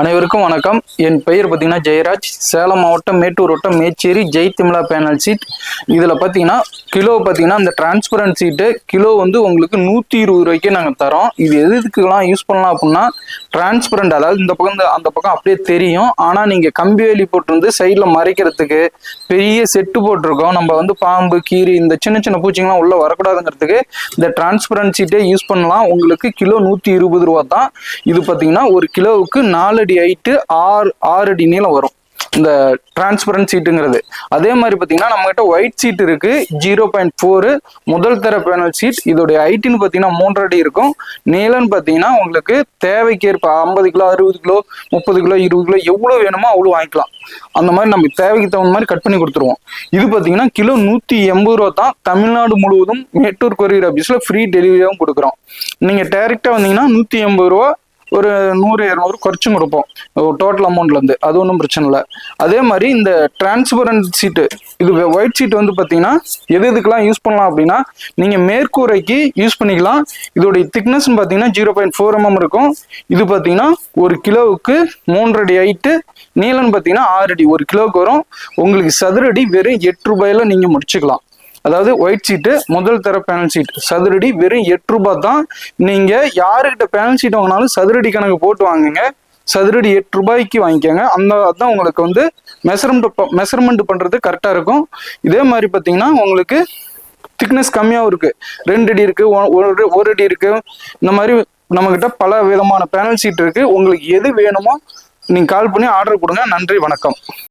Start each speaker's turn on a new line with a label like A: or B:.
A: அனைவருக்கும் வணக்கம். என் பெயர் பார்த்தீங்கன்னா ஜெயராஜ். சேலம் மாவட்டம் மேட்டூர் வட்டம் மேச்சேரி ஜெய் திம்லா பேனல் சீட். இதில் பார்த்தீங்கன்னா கிலோ பார்த்தீங்கன்னா இந்த டிரான்ஸ்பரண்ட் சீட்டு கிலோ வந்து உங்களுக்கு 120 ரூபாய்க்கு நாங்கள் தரோம். இது எதுக்குலாம் யூஸ் பண்ணலாம் அப்படின்னா, டிரான்ஸ்பரண்ட், அதாவது இந்த பக்கம் அந்த பக்கம் அப்படியே தெரியும், ஆனால் நீங்கள் கம்பி வேலி போட்டு சைடில் மறைக்கிறதுக்கு பெரிய செட்டு போட்டிருக்கோம். நம்ம வந்து பாம்பு கீரி இந்த சின்ன சின்ன பூச்சிங்கெல்லாம் உள்ளே வரக்கூடாதுங்கிறதுக்கு இந்த டிரான்ஸ்பரண்ட் சீட்டே யூஸ் பண்ணலாம். உங்களுக்கு கிலோ 120 ரூபா தான். இது பார்த்தீங்கன்னா ஒரு கிலோவுக்கு 4 அடி ஹைட்டு 6 அடி நீளம் வரும் இந்த டிரான்ஸ்பரண்ட் சீட்டுங்கிறது. அதே மாதிரி பார்த்தீங்கன்னா நம்மகிட்ட ஒயிட் சீட் இருக்கு 0.4 முதல் தர பேனல் சீட். இதோடைய ஹைட்டுன்னு பார்த்தீங்கன்னா 3 அடி இருக்கும். நீளம்னு பார்த்தீங்கன்னா உங்களுக்கு தேவைக்கேற்ப 50 கிலோ 60 கிலோ 30 கிலோ 20 கிலோ எவ்வளோ வேணுமோ அவ்வளோ வாங்கிக்கலாம். அந்த மாதிரி நம்ம தேவைக்கு தகுந்த மாதிரி கட் பண்ணி கொடுத்துருவோம். இது பார்த்தீங்கன்னா கிலோ 180 ரூபா தான். தமிழ்நாடு முழுவதும் மேட்டூர் கொரியர் ஆஃபீஸில் ஃப்ரீ டெலிவரியாகவும் கொடுக்குறோம். நீங்கள் டைரெக்டாக வந்தீங்கன்னா 180 ரூபா, ஒரு 100-200 குறைச்சும் கொடுப்போம் டோட்டல் அமௌண்ட்லேருந்து. அது ஒன்றும் பிரச்சனை இல்லை. அதே மாதிரி இந்த டிரான்ஸ்பரண்ட் சீட்டு, இது ஒயிட் சீட் வந்து பார்த்தீங்கன்னா எதுக்கெல்லாம் யூஸ் பண்ணலாம் அப்படின்னா, நீங்கள் மேற்கூரைக்கு யூஸ் பண்ணிக்கலாம். இதோடைய திக்னஸ்ன்னு பார்த்தீங்கன்னா 0.4 mm இருக்கும். இது பார்த்தீங்கன்னா ஒரு கிலோவுக்கு 3 அடி ஹைட்டு, நீளம்னு பார்த்தீங்கன்னா 6 அடி ஒரு கிலோவுக்கு வரும். உங்களுக்கு சதுரடி வெறும் 8 ரூபாயில நீங்கள் முடிச்சுக்கலாம். அதாவது ஒயிட் சீட்டு முதல் தர பேனல் சீட் சதுரடி வெறும் 8 ரூபாய் தான். நீங்க யாருக்கிட்ட பேனல் சீட் வாங்கினாலும் சதுரடி கணக்கு போட்டு வாங்குங்க. சதுரடி 8 ரூபாய்க்கு வாங்கிக்கோங்க. அதான் உங்களுக்கு வந்து மெஷர்மெண்ட் பண்றது கரெக்டா இருக்கும். இதே மாதிரி பார்த்தீங்கன்னா உங்களுக்கு திக்னஸ் கம்மியாகவும் இருக்கு. 2 அடி இருக்கு, 1 அடி இருக்கு. இந்த மாதிரி நம்மகிட்ட பல விதமான பேனல் சீட் இருக்கு. உங்களுக்கு எது வேணுமோ நீங்க கால் பண்ணி ஆர்டர் கொடுங்க. நன்றி, வணக்கம்.